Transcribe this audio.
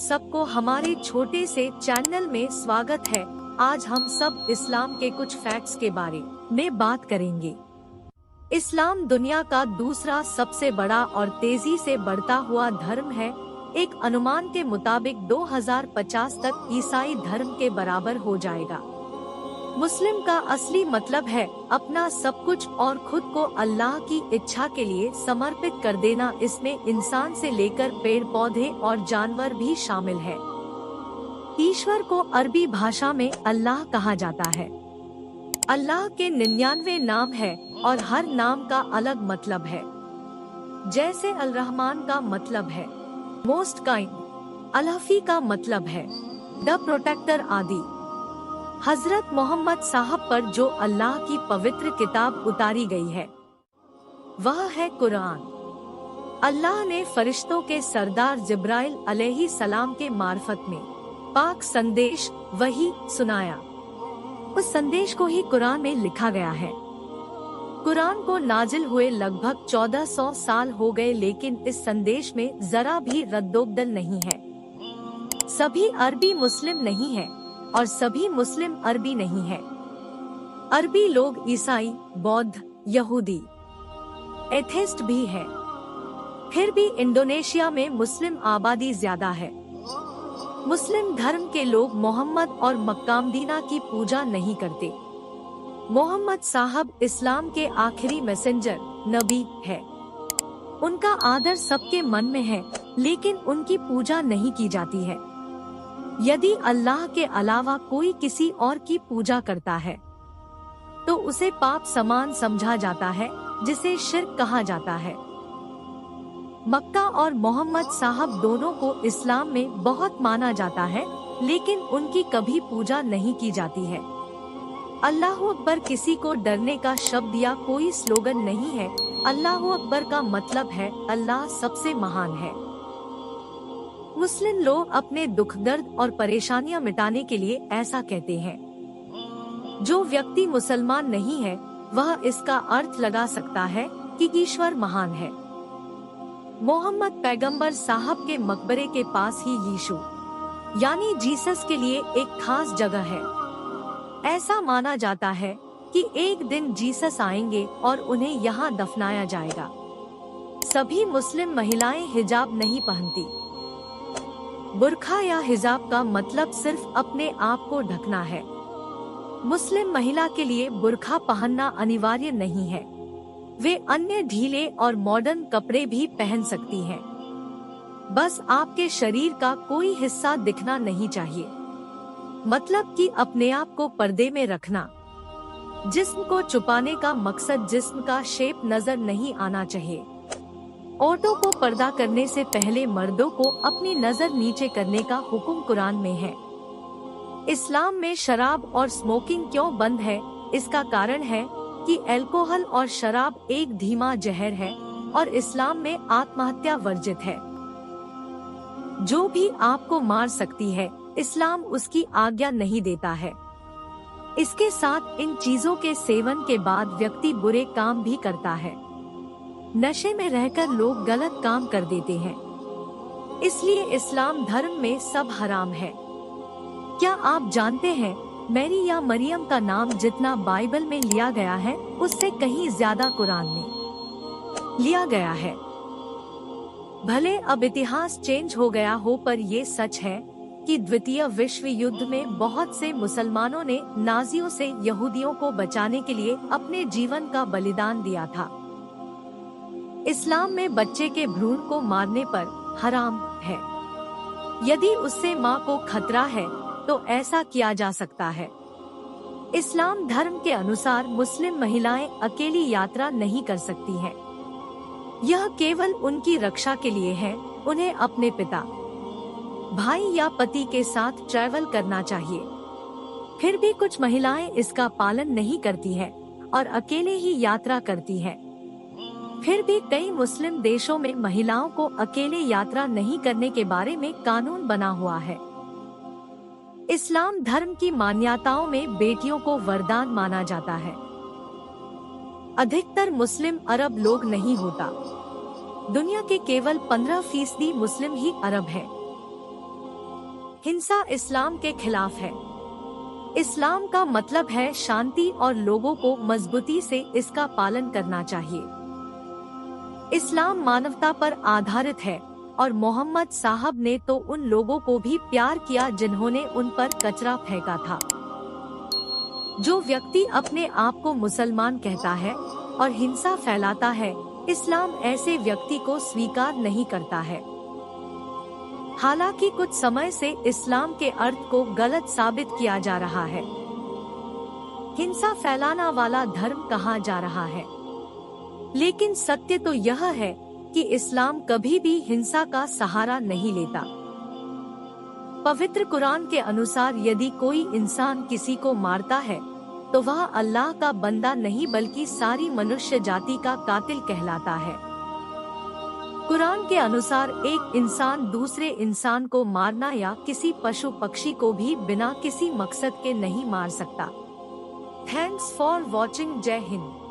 सबको हमारे छोटे से चैनल में स्वागत है। आज हम सब इस्लाम के कुछ फैक्ट्स के बारे में बात करेंगे। इस्लाम दुनिया का दूसरा सबसे बड़ा और तेजी से बढ़ता हुआ धर्म है। एक अनुमान के मुताबिक 2050 तक ईसाई धर्म के बराबर हो जाएगा। मुस्लिम का असली मतलब है अपना सब कुछ और खुद को अल्लाह की इच्छा के लिए समर्पित कर देना। इसमें इंसान से लेकर पेड़ पौधे और जानवर भी शामिल है। ईश्वर को अरबी भाषा में अल्लाह कहा जाता है। अल्लाह के 99 नाम है और हर नाम का अलग मतलब है। जैसे अल रहमान का मतलब है मोस्ट काइंड, अल हफी का मतलब है द प्रोटेक्टर आदि। हजरत मोहम्मद साहब पर जो अल्लाह की पवित्र किताब उतारी गई है वह है कुरान। अल्लाह ने फरिश्तों के सरदार जिब्राइल अलैहि सलाम के मार्फत में पाक संदेश वही सुनाया। उस संदेश को ही कुरान में लिखा गया है। कुरान को नाजिल हुए लगभग 1400 साल हो गए, लेकिन इस संदेश में जरा भी रद्दोबदल नहीं है। सभी अरबी मुस्लिम नहीं है और सभी मुस्लिम अरबी नहीं है। अरबी लोग ईसाई, बौद्ध, यहूदी, एथेस्ट भी है। फिर भी इंडोनेशिया में मुस्लिम आबादी ज्यादा है। मुस्लिम धर्म के लोग मोहम्मद और मक्कामदीना की पूजा नहीं करते। मोहम्मद साहब इस्लाम के आखिरी मैसेंजर नबी है। उनका आदर सबके मन में है, लेकिन उनकी पूजा नहीं की जाती है। यदि अल्लाह के अलावा कोई किसी और की पूजा करता है तो उसे पाप समान समझा जाता है, जिसे शिर्क कहा जाता है। मक्का और मोहम्मद साहब दोनों को इस्लाम में बहुत माना जाता है, लेकिन उनकी कभी पूजा नहीं की जाती है। अल्लाहु अकबर किसी को डरने का शब्द या कोई स्लोगन नहीं है। अल्लाहु अकबर का मतलब है अल्लाह सबसे महान है। मुस्लिम लोग अपने दुख दर्द और परेशानियां मिटाने के लिए ऐसा कहते हैं। जो व्यक्ति मुसलमान नहीं है वह इसका अर्थ लगा सकता है कि ईश्वर महान है। मोहम्मद पैगंबर साहब के मकबरे के पास ही यीशु यानी जीसस के लिए एक खास जगह है। ऐसा माना जाता है कि एक दिन जीसस आएंगे और उन्हें यहाँ दफनाया जाएगा। सभी मुस्लिम महिलाएं हिजाब नहीं पहनती। बुर्खा या हिजाब का मतलब सिर्फ अपने आप को ढकना है। मुस्लिम महिला के लिए बुर्खा पहनना अनिवार्य नहीं है। वे अन्य ढीले और मॉडर्न कपड़े भी पहन सकती हैं। बस आपके शरीर का कोई हिस्सा दिखना नहीं चाहिए। मतलब कि अपने आप को पर्दे में रखना। जिस्म को छुपाने का मकसद जिस्म का शेप नजर नहीं आना चाहिए। औरतों को पर्दा करने से पहले मर्दों को अपनी नजर नीचे करने का हुक्म कुरान में है। इस्लाम में शराब और स्मोकिंग क्यों बंद है? इसका कारण है कि अल्कोहल और शराब एक धीमा जहर है और इस्लाम में आत्महत्या वर्जित है। जो भी आपको मार सकती है, इस्लाम उसकी आज्ञा नहीं देता है। इसके साथ इन चीजों के सेवन के बाद व्यक्ति बुरे काम भी करता है। नशे में रहकर लोग गलत काम कर देते हैं। इसलिए इस्लाम धर्म में सब हराम है। क्या आप जानते हैं मैरी या मरियम का नाम जितना बाइबल में लिया गया है उससे कहीं ज्यादा कुरान में लिया गया है। भले अब इतिहास चेंज हो गया हो, पर ये सच है कि द्वितीय विश्व युद्ध में बहुत से मुसलमानों ने नाजियों से यहूदियों को बचाने के लिए अपने जीवन का बलिदान दिया था। इस्लाम में बच्चे के भ्रूण को मारने पर हराम है। यदि उससे माँ को खतरा है तो ऐसा किया जा सकता है। इस्लाम धर्म के अनुसार मुस्लिम महिलाएं अकेली यात्रा नहीं कर सकती हैं। यह केवल उनकी रक्षा के लिए है। उन्हें अपने पिता, भाई या पति के साथ ट्रैवल करना चाहिए। फिर भी कुछ महिलाएं इसका पालन नहीं करती हैं और अकेले ही यात्रा करती हैं। फिर भी कई मुस्लिम देशों में महिलाओं को अकेले यात्रा नहीं करने के बारे में कानून बना हुआ है। इस्लाम धर्म की मान्यताओं में बेटियों को वरदान माना जाता है। अधिकतर मुस्लिम अरब लोग नहीं होता। दुनिया के केवल 15% मुस्लिम ही अरब है। हिंसा इस्लाम के खिलाफ है। इस्लाम का मतलब है शांति और लोगों को मजबूती से इसका पालन करना चाहिए। इस्लाम मानवता पर आधारित है और मोहम्मद साहब ने तो उन लोगों को भी प्यार किया जिन्होंने उन पर कचरा फेंका था। जो व्यक्ति अपने आप को मुसलमान कहता है और हिंसा फैलाता है, इस्लाम ऐसे व्यक्ति को स्वीकार नहीं करता है। हालांकि कुछ समय से इस्लाम के अर्थ को गलत साबित किया जा रहा है। हिंसा फैलाना वाला धर्म कहा जा रहा है, लेकिन सत्य तो यह है कि इस्लाम कभी भी हिंसा का सहारा नहीं लेता। पवित्र कुरान के अनुसार यदि कोई इंसान किसी को मारता है तो वह अल्लाह का बंदा नहीं बल्कि सारी मनुष्य जाति का कातिल कहलाता है। कुरान के अनुसार एक इंसान दूसरे इंसान को मारना या किसी पशु पक्षी को भी बिना किसी मकसद के नहीं मार सकता। Thanks for watching. जय हिंद।